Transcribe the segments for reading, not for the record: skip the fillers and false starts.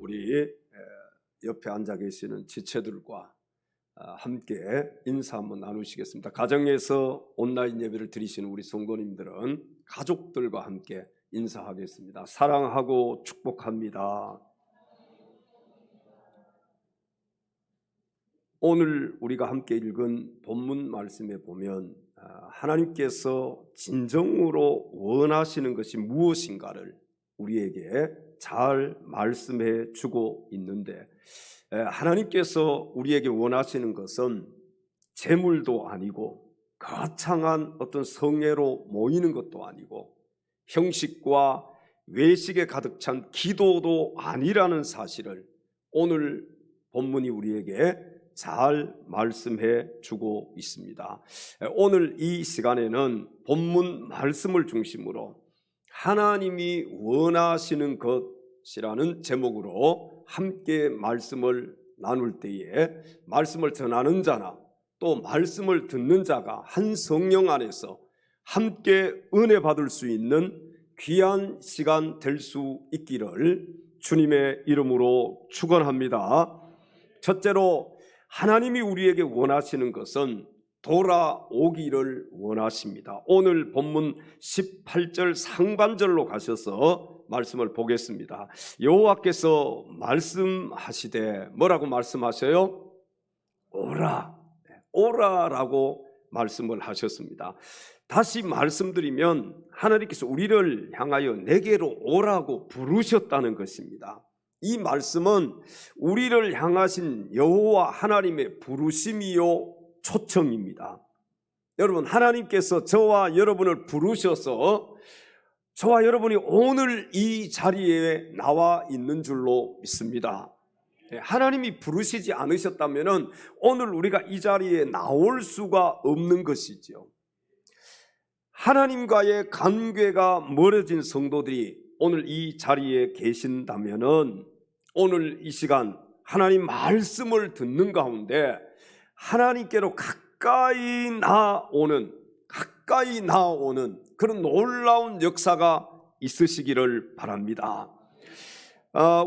우리 옆에 앉아 계시는 지체들과 함께 인사 한번 나누시겠습니다. 가정에서 온라인 예배를 드리시는 우리 성도님들은 가족들과 함께 인사하겠습니다. 사랑하고 축복합니다. 오늘 우리가 함께 읽은 본문 말씀에 보면 하나님께서 진정으로 원하시는 것이 무엇인가를 우리에게 잘 말씀해 주고 있는데, 하나님께서 우리에게 원하시는 것은 재물도 아니고 거창한 어떤 성회로 모이는 것도 아니고 형식과 외식에 가득 찬 기도도 아니라는 사실을 오늘 본문이 우리에게 잘 말씀해 주고 있습니다. 오늘 이 시간에는 본문 말씀을 중심으로 하나님이 원하시는 것이라는 제목으로 함께 말씀을 나눌 때에 말씀을 전하는 자나 또 말씀을 듣는 자가 한 성령 안에서 함께 은혜 받을 수 있는 귀한 시간 될 수 있기를 주님의 이름으로 축원합니다. 첫째로 하나님이 우리에게 원하시는 것은 돌아오기를 원하십니다. 오늘 본문 18절 상반절로 가셔서 말씀을 보겠습니다. 여호와께서 말씀하시되 뭐라고 말씀하셔요? 오라, 오라라고 말씀을 하셨습니다. 다시 말씀드리면 하나님께서 우리를 향하여 내게로 오라고 부르셨다는 것입니다. 이 말씀은 우리를 향하신 여호와 하나님의 부르심이요 초청입니다. 여러분, 하나님께서 저와 여러분을 부르셔서 저와 여러분이 오늘 이 자리에 나와 있는 줄로 믿습니다. 하나님이 부르시지 않으셨다면 오늘 우리가 이 자리에 나올 수가 없는 것이죠. 하나님과의 관계가 멀어진 성도들이 오늘 이 자리에 계신다면 오늘 이 시간 하나님 말씀을 듣는 가운데 하나님께로 가까이 나오는 그런 놀라운 역사가 있으시기를 바랍니다.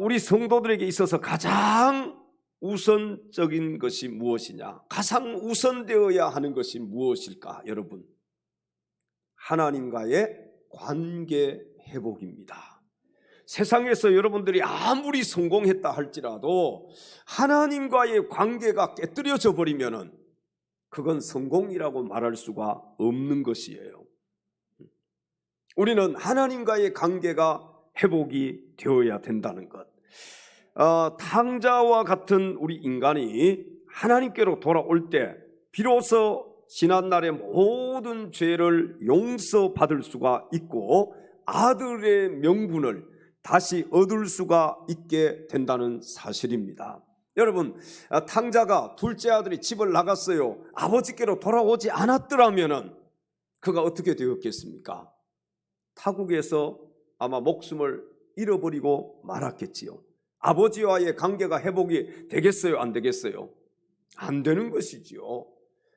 우리 성도들에게 있어서 가장 우선적인 것이 무엇이냐? 가장 우선되어야 하는 것이 무엇일까? 여러분, 하나님과의 관계 회복입니다. 세상에서 여러분들이 아무리 성공했다 할지라도 하나님과의 관계가 깨뜨려져 버리면은 그건 성공이라고 말할 수가 없는 것이에요. 우리는 하나님과의 관계가 회복이 되어야 된다는 것. 탕자와 같은 우리 인간이 하나님께로 돌아올 때 비로소 지난날의 모든 죄를 용서받을 수가 있고 아들의 명분을 다시 얻을 수가 있게 된다는 사실입니다. 여러분, 탕자가 둘째 아들이 집을 나갔어요. 아버지께로 돌아오지 않았더라면 그가 어떻게 되었겠습니까? 타국에서 아마 목숨을 잃어버리고 말았겠지요. 아버지와의 관계가 회복이 되겠어요? 안 되겠어요? 안 되는 것이지요.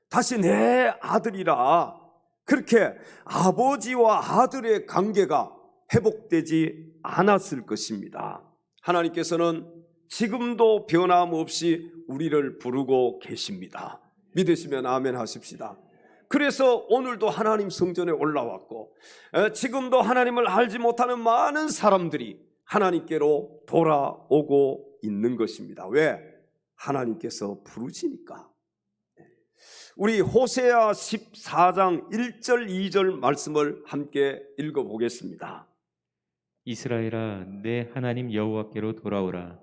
다시 내 아들이라 그렇게 아버지와 아들의 관계가 회복되지 않았을 것입니다. 하나님께서는 지금도 변함없이 우리를 부르고 계십니다. 믿으시면 아멘 하십시다. 그래서 오늘도 하나님 성전에 올라왔고 지금도 하나님을 알지 못하는 많은 사람들이 하나님께로 돌아오고 있는 것입니다. 왜? 하나님께서 부르시니까. 우리 호세아 14장 1절 2절 말씀을 함께 읽어보겠습니다. 이스라엘아, 내 하나님 여호와께로 돌아오라.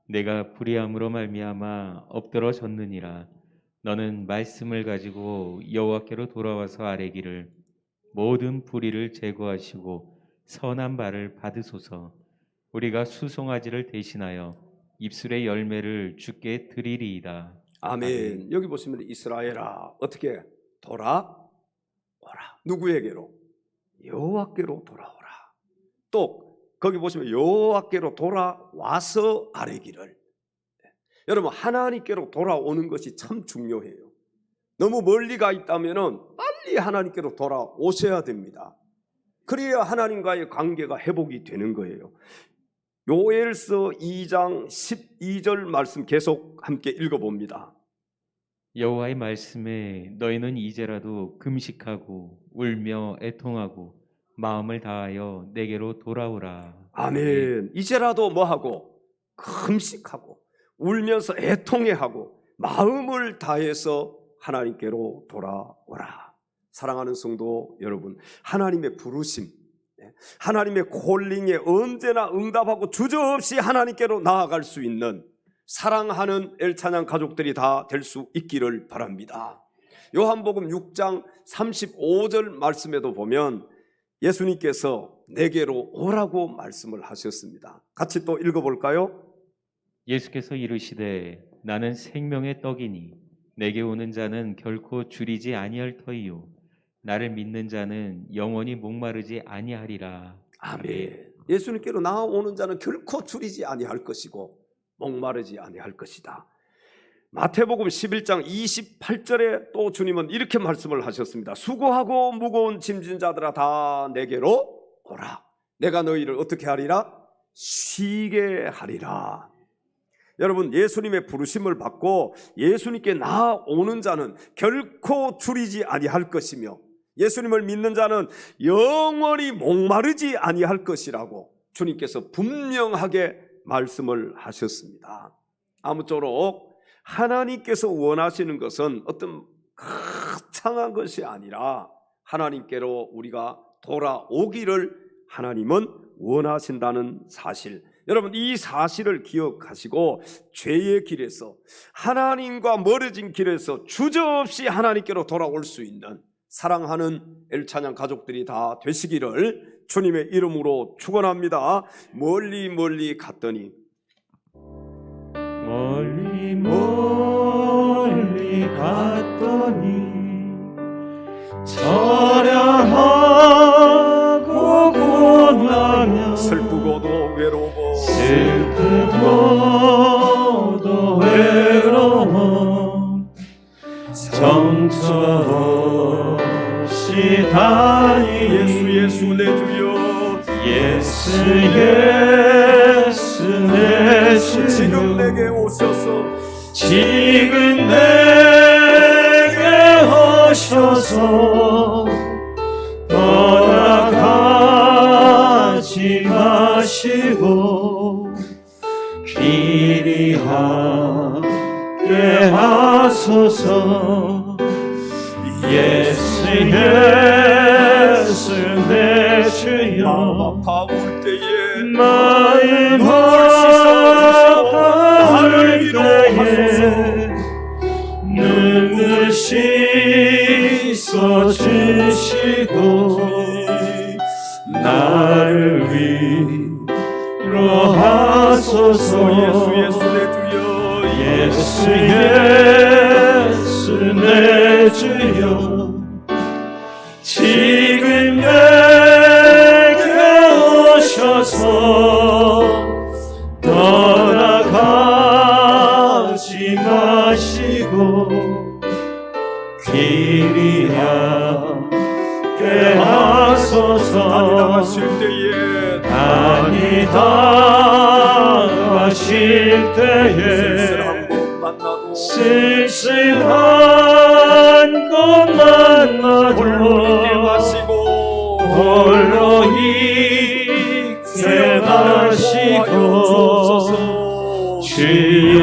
내가 불의함으로 말미암아 엎드러졌느니라. 너는 말씀을 가지고 여호와께로 돌아와서 아뢰기를 모든 불의를 제거하시고 선한 발을 받으소서. 우리가 수송아지를 대신하여 입술의 열매를 주께 드리리이다. 아멘. 여기 보시면 이스라엘아, 어떻게 돌아오라. 누구에게로? 여호와께로 돌아오라. 또 거기 보시면 여호와께로 돌아와서 아뢰기를. 여러분, 하나님께로 돌아오는 것이 참 중요해요. 너무 멀리 가 있다면 빨리 하나님께로 돌아오셔야 됩니다. 그래야 하나님과의 관계가 회복이 되는 거예요. 요엘서 2장 12절 말씀 계속 함께 읽어봅니다. 여호와의 말씀에 너희는 이제라도 금식하고 울며 애통하고 마음을 다하여 내게로 돌아오라. 아멘. 이제라도 뭐하고? 금식하고 울면서 애통해하고 마음을 다해서 하나님께로 돌아오라. 사랑하는 성도 여러분, 하나님의 부르심, 하나님의 콜링에 언제나 응답하고 주저없이 하나님께로 나아갈 수 있는 사랑하는 엘찬양 가족들이 다 될 수 있기를 바랍니다. 요한복음 6장 35절 말씀에도 보면 예수님께서 내게로 오라고 말씀을 하셨습니다. 같이 또 읽어볼까요? 예수께서 이르시되 나는 생명의 떡이니 내게 오는 자는 결코 줄이지 아니할 터이요 나를 믿는 자는 영원히 목마르지 아니하리라. 아멘. 예수님께로 나오는 자는 결코 줄이지 아니할 것이고 목마르지 아니할 것이다. 마태복음 11장 28절에 또 주님은 이렇게 말씀을 하셨습니다. 수고하고 무거운 짐진 자들아 다 내게로 오라. 내가 너희를 어떻게 하리라? 쉬게 하리라. 여러분, 예수님의 부르심을 받고 예수님께 나오는 자는 결코 줄이지 아니할 것이며 예수님을 믿는 자는 영원히 목마르지 아니할 것이라고 주님께서 분명하게 말씀을 하셨습니다. 아무쪼록 하나님께서 원하시는 것은 어떤 거창한 것이 아니라 하나님께로 우리가 돌아오기를 하나님은 원하신다는 사실, 여러분 이 사실을 기억하시고 죄의 길에서 하나님과 멀어진 길에서 주저없이 하나님께로 돌아올 수 있는 사랑하는 엘찬양 가족들이 다 되시기를 주님의 이름으로 축원합니다. 멀리 멀리 갔더니 멀리 멀리 갔더니 처량하고 고난하며 슬프고도 외로워 슬프고도 외로워 정처 없이 다니 예수 내 주여 예수 내 주여 지금 내게 오셔서 지금 내게 오셔서 떠나가지 마시고 길이 함께 하소서 예수 내 주여 마음 아파올 때에 마음 아파올 때에 눈을 씻어주시고 나를 위로하소서 예수 내 주여 예수 내 주여 지금 내게 오셔서 떠나가지 마시고 길이 함께 하소서 다니다 가실 때에 쓸쓸한 곳 만나도 홀로 있게 마시고 주여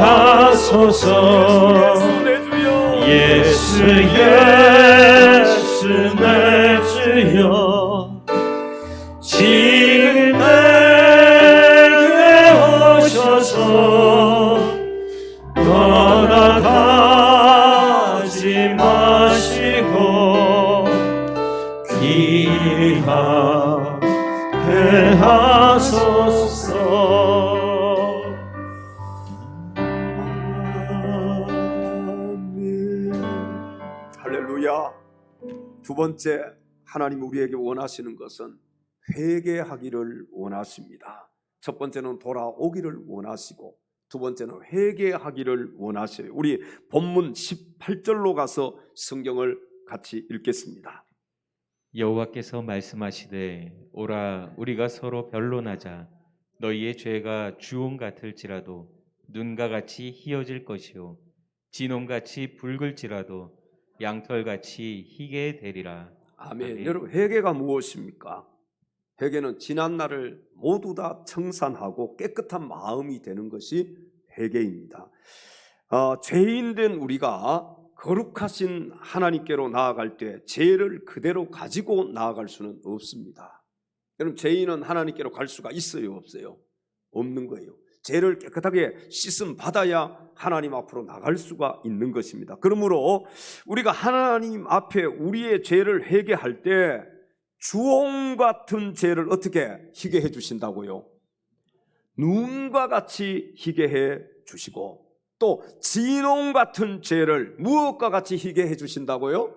하소서 예수 내 주여 지금 내게 오셔서 떠나가지 마시고 길이 함께 하소서. 할렐루야. 두 번째, 하나님 우리에게 원하시는 것은 회개하기를 원하십니다. 첫 번째는 돌아오기를 원하시고 두 번째는 회개하기를 원하셔요. 우리 본문 18절로 가서 성경을 같이 읽겠습니다. 여호와께서 말씀하시되 오라 우리가 서로 변론하자. 너희의 죄가 주홍 같을지라도 눈과 같이 희어질 것이요 진홍같이 붉을지라도 양털같이 희게 되리라. 아멘. 아멘. 여러분, 회개가 무엇입니까? 회개는 지난 날을 모두 다 청산하고 깨끗한 마음이 되는 것이 회개입니다. 죄인된 우리가 거룩하신 하나님께로 나아갈 때 죄를 그대로 가지고 나아갈 수는 없습니다. 여러분, 죄인은 하나님께로 갈 수가 있어요, 없어요? 없는 거예요. 죄를 깨끗하게 씻음 받아야 하나님 앞으로 나갈 수가 있는 것입니다. 그러므로 우리가 하나님 앞에 우리의 죄를 회개할 때 주홍 같은 죄를 어떻게 희게 해 주신다고요? 눈과 같이 희게 해 주시고, 또 진홍 같은 죄를 무엇과 같이 희게 해 주신다고요?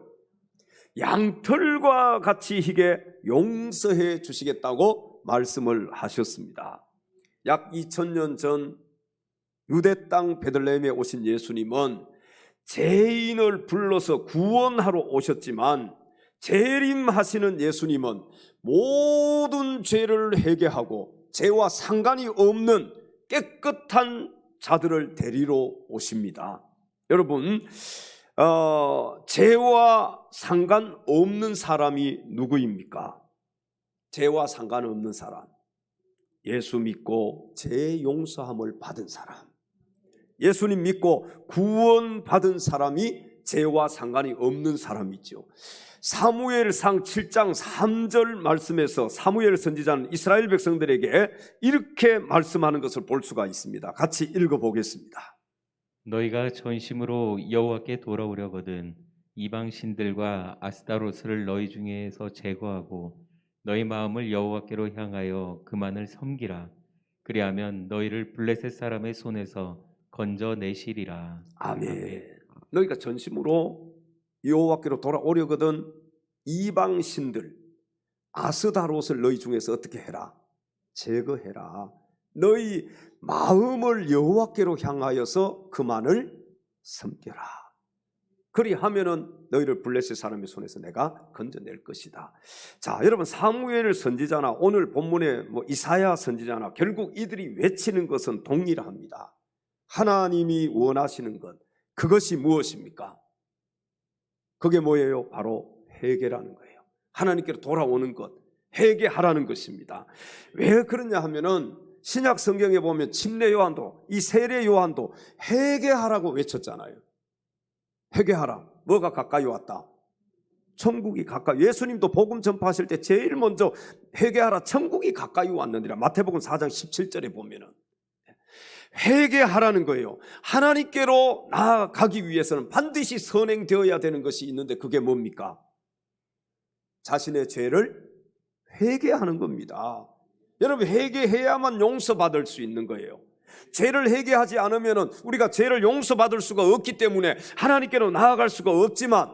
양털과 같이 희게 용서해 주시겠다고 말씀을 하셨습니다. 약 2000년 전 유대 땅 베들레헴에 오신 예수님은 죄인을 불러서 구원하러 오셨지만, 재림하시는 예수님은 모든 죄를 회개하고 죄와 상관이 없는 깨끗한 자들을 데리러 오십니다. 여러분, 죄와 상관없는 사람이 누구입니까? 죄와 상관없는 사람, 예수 믿고 죄 용서함을 받은 사람, 예수님 믿고 구원 받은 사람이 죄와 상관이 없는 사람이죠. 사무엘상 7장 3절 말씀에서 사무엘 선지자는 이스라엘 백성들에게 이렇게 말씀하는 것을 볼 수가 있습니다. 같이 읽어보겠습니다. 너희가 전심으로 여호와께 돌아오려거든 이방 신들과 아스타로스를 너희 중에서 제거하고 너희 마음을 여호와께로 향하여 그만을 섬기라. 그리하면 너희를 블레셋 사람의 손에서 건져내시리라. 아멘. 너희가 전심으로 여호와께로 돌아오려거든 이방 신들 아스다롯을 너희 중에서 어떻게 해라? 제거해라. 너희 마음을 여호와께로 향하여서 그만을 섬겨라. 그리하면은 너희를 블레셋 사람의 손에서 내가 건져낼 것이다. 자, 여러분, 사무엘 선지자나 오늘 본문의 이사야 선지자나 결국 이들이 외치는 것은 동일합니다. 하나님이 원하시는 것, 그것이 무엇입니까? 그게 뭐예요? 바로 회개라는 거예요. 하나님께로 돌아오는 것, 회개하라는 것입니다. 왜 그러냐 하면은 신약 성경에 보면 침례 요한도, 이 세례 요한도 회개하라고 외쳤잖아요. 회개하라. 뭐가 가까이 왔다? 천국이 가까이. 예수님도 복음 전파하실 때 제일 먼저 회개하라, 천국이 가까이 왔느니라. 마태복음 4장 17절에 보면은 회개하라는 거예요. 하나님께로 나아가기 위해서는 반드시 선행되어야 되는 것이 있는데 그게 뭡니까? 자신의 죄를 회개하는 겁니다. 여러분, 회개해야만 용서받을 수 있는 거예요. 죄를 회개하지 않으면 우리가 죄를 용서받을 수가 없기 때문에 하나님께로 나아갈 수가 없지만,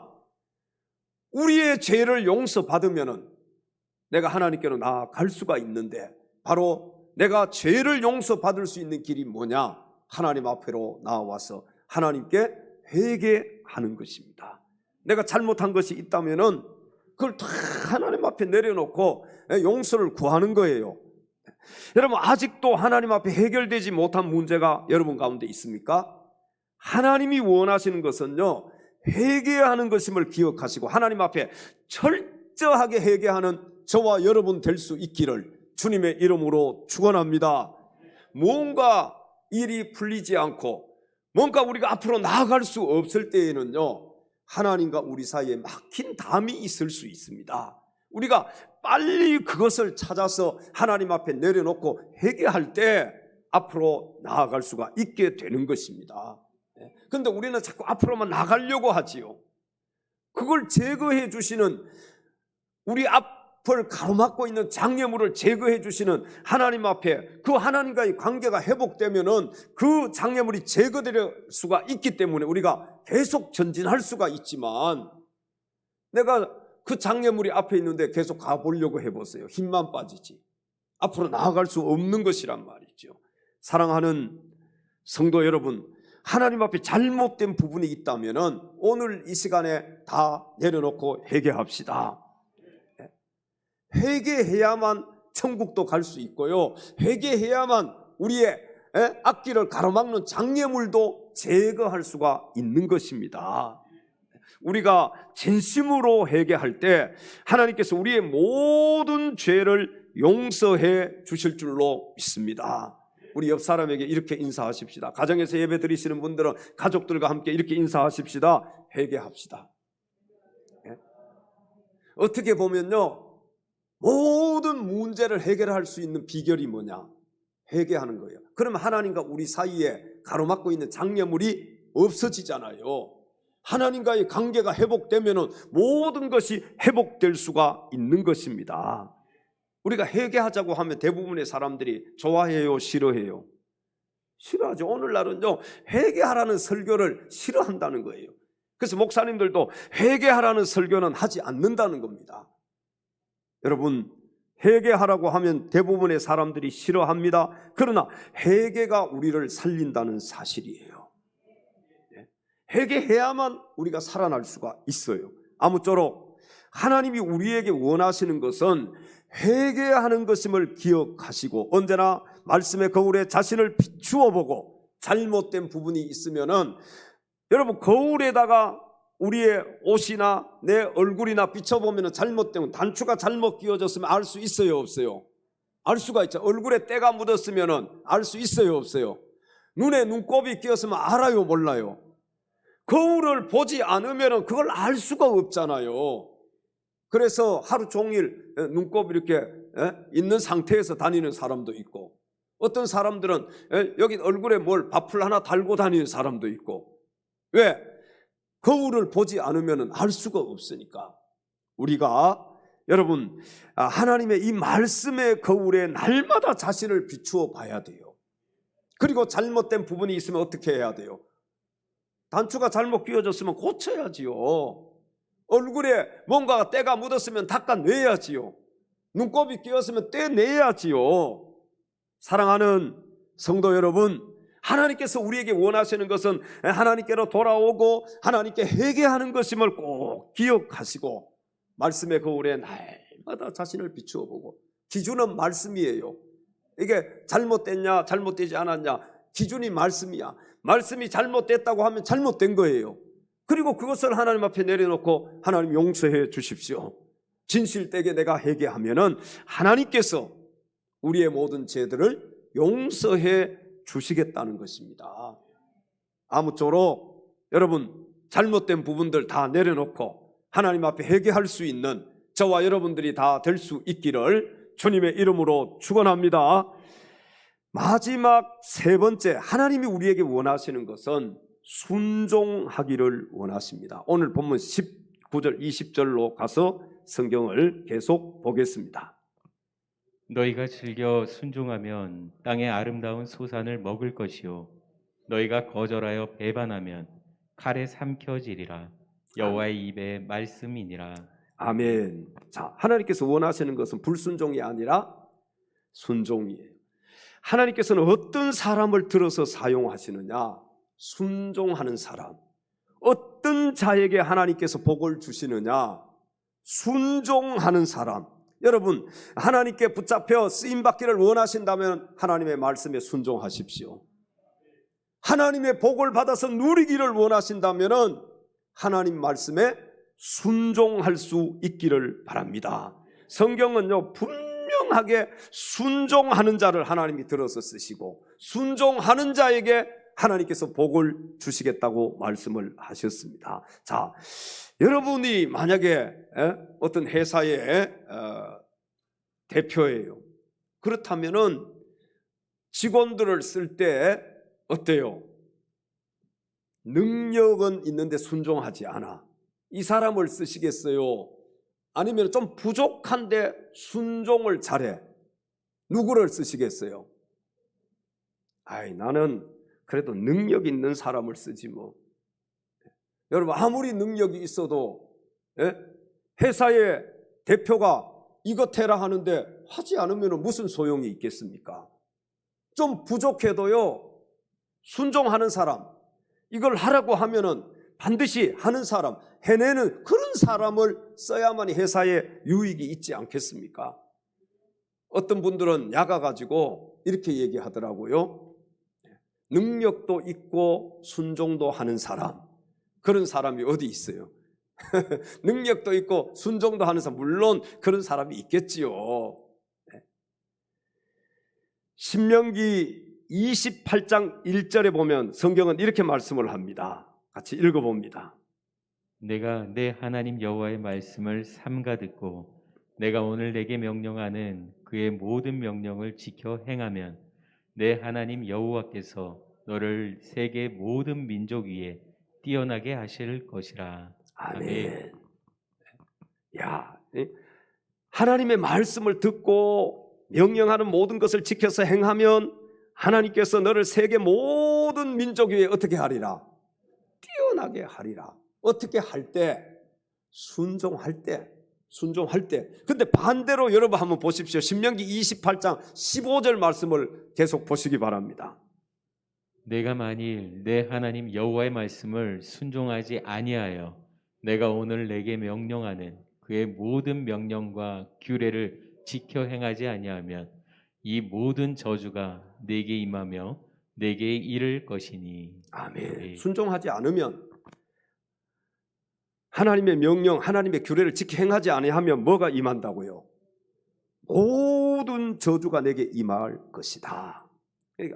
우리의 죄를 용서받으면 내가 하나님께로 나아갈 수가 있는데, 바로 내가 죄를 용서받을 수 있는 길이 뭐냐? 하나님 앞으로 나와서 하나님께 회개하는 것입니다. 내가 잘못한 것이 있다면 그걸 다 하나님 앞에 내려놓고 용서를 구하는 거예요. 여러분, 아직도 하나님 앞에 해결되지 못한 문제가 여러분 가운데 있습니까? 하나님이 원하시는 것은요, 회개하는 것임을 기억하시고 하나님 앞에 철저하게 회개하는 저와 여러분 될 수 있기를 주님의 이름으로 축원합니다. 뭔가 일이 풀리지 않고 뭔가 우리가 앞으로 나아갈 수 없을 때에는요, 하나님과 우리 사이에 막힌 담이 있을 수 있습니다. 우리가 빨리 그것을 찾아서 하나님 앞에 내려놓고 회개할 때 앞으로 나아갈 수가 있게 되는 것입니다. 그런데 우리는 자꾸 앞으로만 나가려고 하지요. 그걸 제거해 주시는, 우리 앞을 가로막고 있는 장애물을 제거해 주시는 하나님 앞에, 그 하나님과의 관계가 회복되면은 그 장애물이 제거될 수가 있기 때문에 우리가 계속 전진할 수가 있지만, 내가 그 장애물이 앞에 있는데 계속 가보려고 해보세요. 힘만 빠지지 앞으로 나아갈 수 없는 것이란 말이죠. 사랑하는 성도 여러분, 하나님 앞에 잘못된 부분이 있다면 오늘 이 시간에 다 내려놓고 회개합시다. 회개해야만 천국도 갈 수 있고요, 회개해야만 우리의 앞길을 가로막는 장애물도 제거할 수가 있는 것입니다. 우리가 진심으로 회개할 때 하나님께서 우리의 모든 죄를 용서해 주실 줄로 믿습니다. 우리 옆 사람에게 이렇게 인사하십시다. 가정에서 예배 드리시는 분들은 가족들과 함께 이렇게 인사하십시다. 회개합시다. 어떻게 보면요, 모든 문제를 해결할 수 있는 비결이 뭐냐? 회개하는 거예요. 그러면 하나님과 우리 사이에 가로막고 있는 장애물이 없어지잖아요. 하나님과의 관계가 회복되면 모든 것이 회복될 수가 있는 것입니다. 우리가 회개하자고 하면 대부분의 사람들이 좋아해요, 싫어해요? 싫어하죠. 오늘날은요, 회개하라는 설교를 싫어한다는 거예요. 그래서 목사님들도 회개하라는 설교는 하지 않는다는 겁니다. 여러분, 회개하라고 하면 대부분의 사람들이 싫어합니다. 그러나 회개가 우리를 살린다는 사실이에요. 회개해야만 우리가 살아날 수가 있어요. 아무쪼록 하나님이 우리에게 원하시는 것은 회개하는 것임을 기억하시고 언제나 말씀의 거울에 자신을 비추어 보고 잘못된 부분이 있으면은, 여러분, 거울에다가 우리의 옷이나 내 얼굴이나 비춰보면 잘못되면, 단추가 잘못 끼워졌으면 알 수 있어요, 없어요? 알 수가 있죠. 얼굴에 때가 묻었으면 알 수 있어요, 없어요? 눈에 눈곱이 끼었으면 알아요, 몰라요? 거울을 보지 않으면 그걸 알 수가 없잖아요. 그래서 하루 종일 눈곱 이렇게 있는 상태에서 다니는 사람도 있고, 어떤 사람들은 여기 얼굴에 뭘 밥풀 하나 달고 다니는 사람도 있고. 왜? 거울을 보지 않으면 알 수가 없으니까. 우리가 여러분, 하나님의 이 말씀의 거울에 날마다 자신을 비추어 봐야 돼요. 그리고 잘못된 부분이 있으면 어떻게 해야 돼요? 단추가 잘못 끼워졌으면 고쳐야지요. 얼굴에 뭔가 때가 묻었으면 닦아내야지요. 눈곱이 끼었으면 떼내야지요. 사랑하는 성도 여러분, 하나님께서 우리에게 원하시는 것은 하나님께로 돌아오고 하나님께 회개하는 것임을 꼭 기억하시고, 말씀의 거울에 날마다 자신을 비추어 보고, 기준은 말씀이에요. 이게 잘못됐냐 잘못되지 않았냐, 기준이 말씀이야. 말씀이 잘못됐다고 하면 잘못된 거예요. 그리고 그것을 하나님 앞에 내려놓고, 하나님 용서해 주십시오, 진실되게 내가 회개하면은 하나님께서 우리의 모든 죄들을 용서해 주시겠다는 것입니다. 아무쪼록 여러분, 잘못된 부분들 다 내려놓고 하나님 앞에 회개할 수 있는 저와 여러분들이 다 될 수 있기를 주님의 이름으로 축원합니다. 마지막 세 번째, 하나님이 우리에게 원하시는 것은 순종하기를 원하십니다. 오늘 본문 19절 20절로 가서 성경을 계속 보겠습니다. 너희가 즐겨 순종하면 땅의 아름다운 소산을 먹을 것이요, 너희가 거절하여 배반하면 칼에 삼켜지리라. 여호와의 입의 말씀이니라. 아멘. 자, 하나님께서 원하시는 것은 불순종이 아니라 순종이에요. 하나님께서는 어떤 사람을 들어서 사용하시느냐? 순종하는 사람. 어떤 자에게 하나님께서 복을 주시느냐? 순종하는 사람. 여러분, 하나님께 붙잡혀 쓰임받기를 원하신다면 하나님의 말씀에 순종하십시오. 하나님의 복을 받아서 누리기를 원하신다면 하나님 말씀에 순종할 수 있기를 바랍니다. 성경은요, 분명하게 순종하는 자를 하나님이 들어서 쓰시고, 순종하는 자에게 하나님께서 복을 주시겠다고 말씀을 하셨습니다. 자, 여러분이 만약에 어떤 회사의 대표예요. 그렇다면은 직원들을 쓸 때 어때요? 능력은 있는데 순종하지 않아. 이 사람을 쓰시겠어요? 아니면 좀 부족한데 순종을 잘해. 누구를 쓰시겠어요? 나는 그래도 능력 있는 사람을 쓰지 뭐. 여러분, 아무리 능력이 있어도 회사의 대표가 이것 해라 하는데 하지 않으면 무슨 소용이 있겠습니까? 좀 부족해도요, 순종하는 사람, 이걸 하라고 하면은 반드시 하는 사람, 해내는 그런 사람을 써야만이 회사에 유익이 있지 않겠습니까? 어떤 분들은 야가 가지고 이렇게 얘기하더라고요. 능력도 있고 순종도 하는 사람, 그런 사람이 어디 있어요? 능력도 있고 순종도 하는 사람, 물론 그런 사람이 있겠지요. 신명기 28장 1절에 보면 성경은 이렇게 말씀을 합니다. 같이 읽어봅니다. 내가 내 하나님 여호와의 말씀을 삼가 듣고 내가 오늘 내게 명령하는 그의 모든 명령을 지켜 행하면 내 하나님 여호와께서 너를 세계 모든 민족 위에 뛰어나게 하실 것이라. 아멘. 야, 하나님의 말씀을 듣고 명령하는 모든 것을 지켜서 행하면 하나님께서 너를 세계 모든 민족 위에 어떻게 하리라? 뛰어나게 하리라. 어떻게 할 때? 순종할 때. 순종할 때. 근데 반대로 여러분 한번 보십시오. 신명기 28장 15절 말씀을 계속 보시기 바랍니다. 내가 만일 내 하나님 여호와의 말씀을 순종하지 아니하여 내가 오늘 내게 명령하는 그의 모든 명령과 규례를 지켜 행하지 아니하면 이 모든 저주가 내게 임하며 내게 이를 것이니. 아멘. 순종하지 않으면, 하나님의 명령, 하나님의 규례를 지켜 행하지 아니하면 뭐가 임한다고요? 모든 저주가 내게 임할 것이다.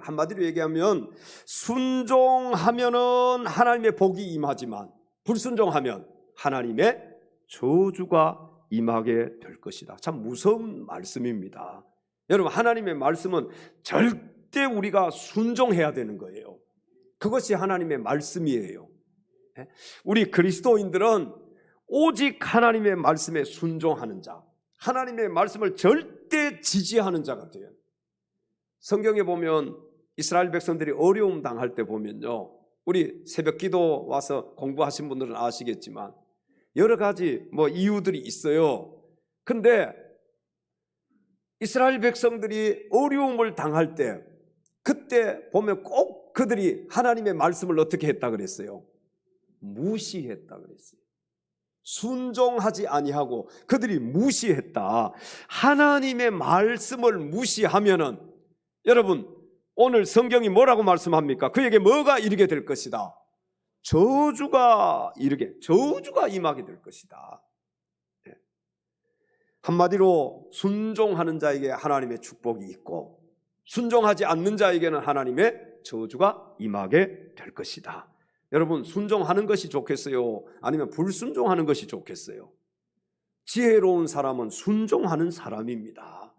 한마디로 얘기하면 순종하면은 하나님의 복이 임하지만 불순종하면 하나님의 저주가 임하게 될 것이다. 참 무서운 말씀입니다. 여러분, 하나님의 말씀은 절대 우리가 순종해야 되는 거예요. 그것이 하나님의 말씀이에요. 우리 그리스도인들은 오직 하나님의 말씀에 순종하는 자, 하나님의 말씀을 절대 지지하는 자가 돼요. 성경에 보면 이스라엘 백성들이 어려움 당할 때 보면요, 우리 새벽 기도 와서 공부하신 분들은 아시겠지만 여러 가지 이유들이 있어요. 근데 이스라엘 백성들이 어려움을 당할 때, 그때 보면 꼭 그들이 하나님의 말씀을 어떻게 했다 그랬어요? 무시했다 그랬어요. 순종하지 아니하고 그들이 무시했다. 하나님의 말씀을 무시하면은, 여러분, 오늘 성경이 뭐라고 말씀합니까? 그에게 뭐가 이르게 될 것이다? 저주가 임하게 될 것이다. 한마디로 순종하는 자에게 하나님의 축복이 있고 순종하지 않는 자에게는 하나님의 저주가 임하게 될 것이다. 여러분, 순종하는 것이 좋겠어요? 아니면 불순종하는 것이 좋겠어요? 지혜로운 사람은 순종하는 사람입니다.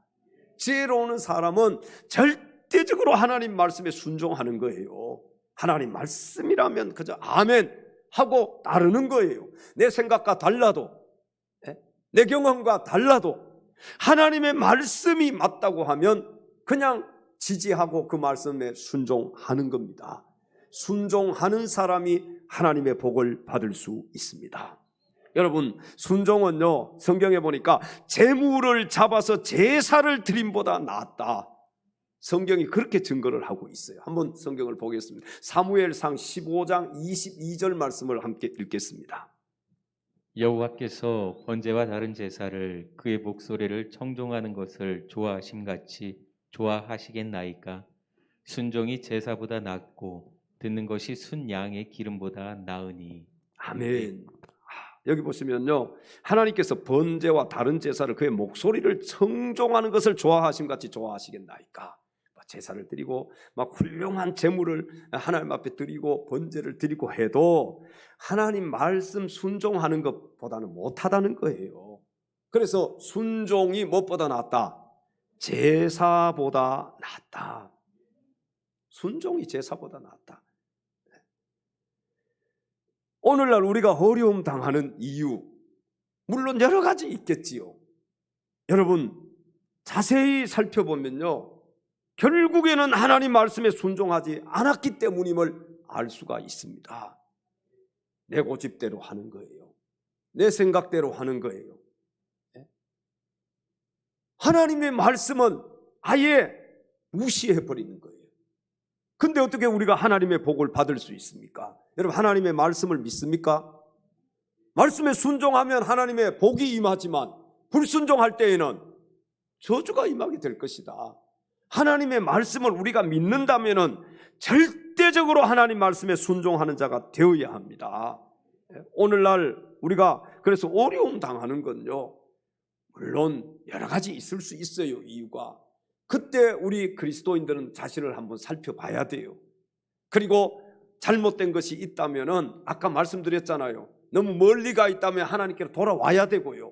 지혜로운 사람은 절대적으로 하나님 말씀에 순종하는 거예요. 하나님 말씀이라면 그저 아멘 하고 따르는 거예요. 내 생각과 달라도, 내 경험과 달라도 하나님의 말씀이 맞다고 하면 그냥 지지하고 그 말씀에 순종하는 겁니다. 순종하는 사람이 하나님의 복을 받을 수 있습니다. 여러분, 순종은요, 성경에 보니까 재물을 잡아서 제사를 드림보다 낫다. 성경이 그렇게 증거를 하고 있어요. 한번 성경을 보겠습니다. 사무엘상 15장 22절 말씀을 함께 읽겠습니다. 여호와께서 번제와 다른 제사를 그의 목소리를 청종하는 것을 좋아하심같이 좋아하시겠나이까? 순종이 제사보다 낫고 듣는 것이 순 양의 기름보다 나으니. 아멘. 여기 보시면요, 하나님께서 번제와 다른 제사를 그의 목소리를 청종하는 것을 좋아하심같이 좋아하시겠나이까? 제사를 드리고 막 훌륭한 제물을 하나님 앞에 드리고 번제를 드리고 해도 하나님 말씀 순종하는 것보다는 못하다는 거예요. 그래서 순종이 무엇보다 낫다? 제사보다 낫다. 순종이 제사보다 낫다. 오늘날 우리가 어려움 당하는 이유, 물론 여러 가지 있겠지요. 여러분, 자세히 살펴보면요, 결국에는 하나님 말씀에 순종하지 않았기 때문임을 알 수가 있습니다. 내 고집대로 하는 거예요. 내 생각대로 하는 거예요. 하나님의 말씀은 아예 무시해버리는 거예요. 근데 어떻게 우리가 하나님의 복을 받을 수 있습니까? 여러분, 하나님의 말씀을 믿습니까? 말씀에 순종하면 하나님의 복이 임하지만 불순종할 때에는 저주가 임하게 될 것이다. 하나님의 말씀을 우리가 믿는다면 절대적으로 하나님 말씀에 순종하는 자가 되어야 합니다. 오늘날 우리가 그래서 어려움 당하는 건요, 물론 여러 가지 있을 수 있어요. 이유가 그때 우리 그리스도인들은 자신을 한번 살펴봐야 돼요. 그리고 잘못된 것이 있다면 아까 말씀드렸잖아요. 너무 멀리 가 있다면 하나님께로 돌아와야 되고요.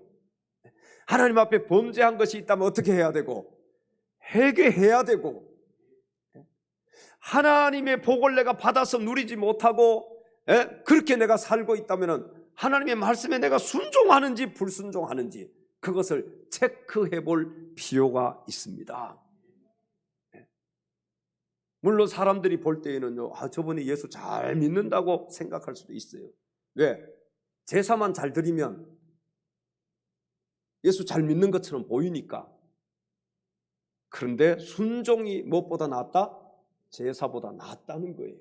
하나님 앞에 범죄한 것이 있다면 어떻게 해야 되고 회개해야 되고, 하나님의 복을 내가 받아서 누리지 못하고 그렇게 내가 살고 있다면 하나님의 말씀에 내가 순종하는지 불순종하는지 그것을 체크해 볼 필요가 있습니다. 물론 사람들이 볼 때에는요, 저분이 예수 잘 믿는다고 생각할 수도 있어요. 왜? 제사만 잘 드리면 예수 잘 믿는 것처럼 보이니까. 그런데 순종이 무엇보다 낫다? 제사보다 낫다는 거예요.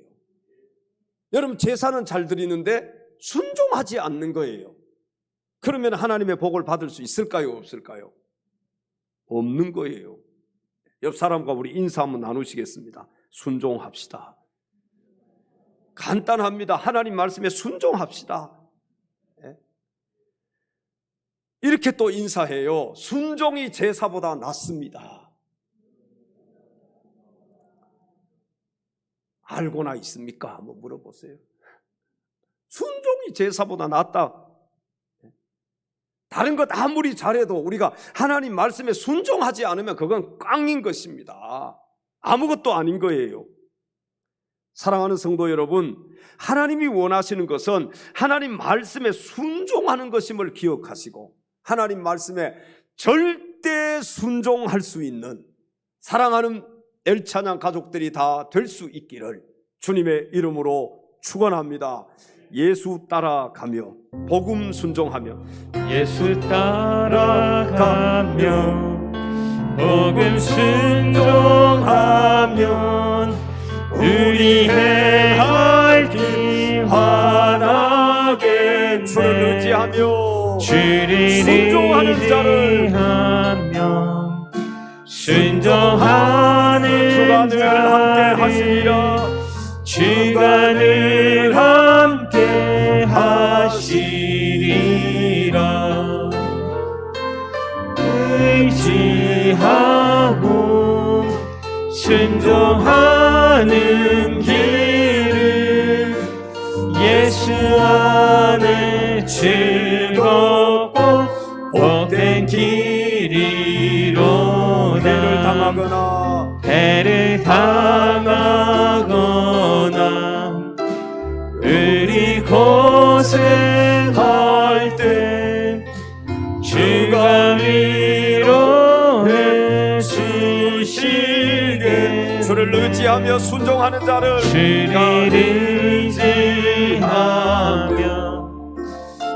여러분, 제사는 잘 드리는데 순종하지 않는 거예요. 그러면 하나님의 복을 받을 수 있을까요? 없을까요? 없는 거예요. 옆 사람과 우리 인사 한번 나누시겠습니다. 순종합시다. 간단합니다. 하나님 말씀에 순종합시다. 이렇게 또 인사해요. 순종이 제사보다 낫습니다. 알고나 있습니까? 한번 물어보세요. 순종이 제사보다 낫다. 다른 것 아무리 잘해도 우리가 하나님 말씀에 순종하지 않으면 그건 꽝인 것입니다. 아무것도 아닌 거예요. 사랑하는 성도 여러분, 하나님이 원하시는 것은 하나님 말씀에 순종하는 것임을 기억하시고, 하나님 말씀에 절대 순종할 수 있는 사랑하는 엘찬양 가족들이 다 될 수 있기를 주님의 이름으로 축원합니다. 예수 따라가며 복음 순종하며, 예수 따라가며 복음 순종하면 우리의 할 길 환하겠네. 주를 의지하며 주를 순종하는 자를 의지하며 순종하는 주가 늘 함께 하시리라. 주가 늘 함께 하시리라. 의지하고 순종하는 길은 예수 안에 즐겁고 복된 길이로다. 해를 당하거나 의리 고생할 때 주가 위로해 주시게. 주를 의지하며 순종하는 자를 주를 의지하며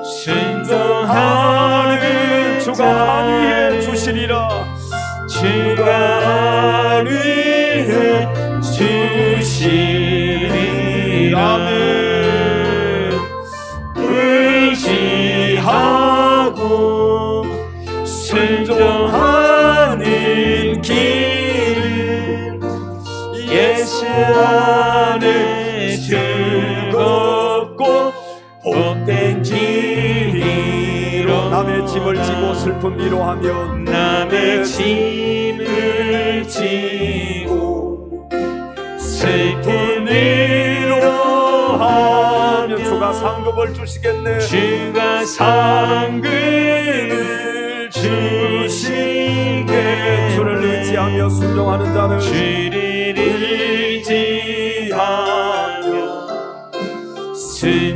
순종하는 주가 안위해 주시리라. 주가 안위해 주시리라. 의지하고 순종하는 길은 예수 안에 즐겁고 복된 길이로. 남의 짐을 지고 슬픔 위로하며, 남의 짐을 지고 슬픔 위로하며 주가 상급을 주시겠네. 주가 상급을 주시게. 주를 의지하며 순종하는 자를 주를 의지하며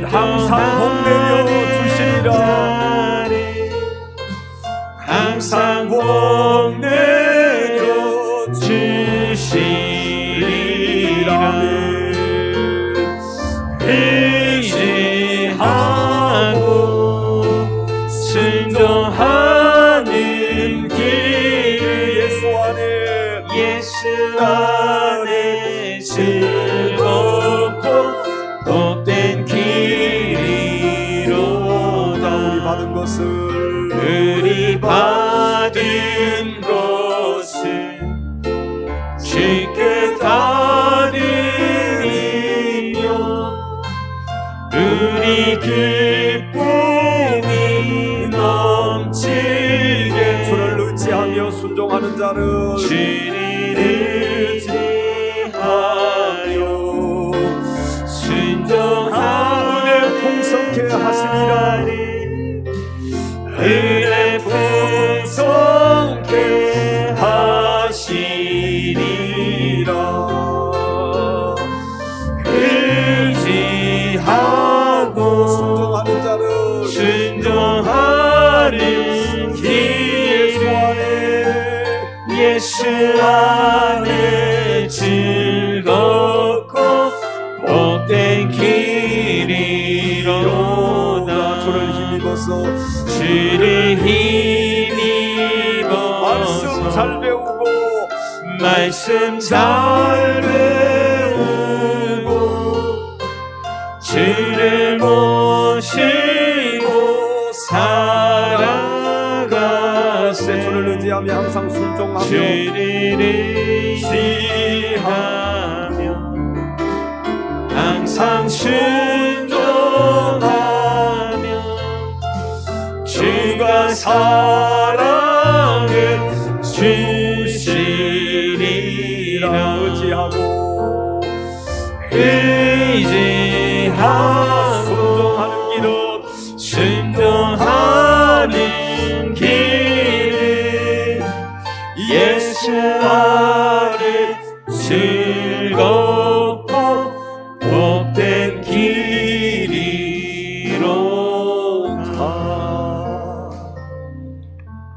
항상 복내려 주시리라. 항상 복내려 주시리라. 의지하고 순종하는 길 예수 안에 즐겁고 자를 주를 의지하여 순종하며 은혜 풍성케 하시리라. 은혜 풍성케 하시리라. 의지하고 순종하는 자를 순종하는 예수 안에 즐겁고 복된 길이로다. 주를 힘입어서 주를 힘입어서 말씀 잘 배우고 말씀 잘 배우고 주를 모시고 살아가세. 주를 의지하며 항상 순종하며 주를 의지하며 항상 순종하며 주가 사랑을 주시리라. 의지하고 의지하고 순종하는 길은 예수 안에 즐겁고 복된 길이로다.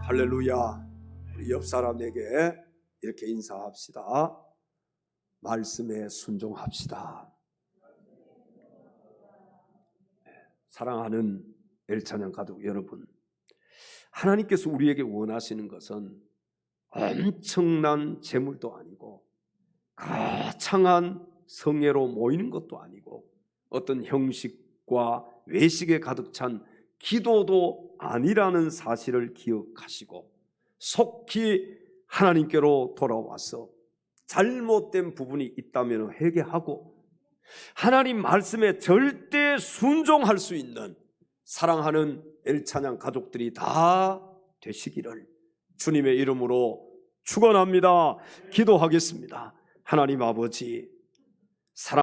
할렐루야. 우리 옆 사람에게 이렇게 인사합시다. 말씀에 순종합시다. 사랑하는 엘찬양 가족 여러분, 하나님께서 우리에게 원하시는 것은 엄청난 재물도 아니고 거창한 성회로 모이는 것도 아니고 어떤 형식과 외식에 가득 찬 기도도 아니라는 사실을 기억하시고 속히 하나님께로 돌아와서 잘못된 부분이 있다면 회개하고 하나님 말씀에 절대 순종할 수 있는 사랑하는 엘찬양 가족들이 다 되시기를 주님의 이름으로 축원합니다. 기도하겠습니다. 하나님 아버지, 사랑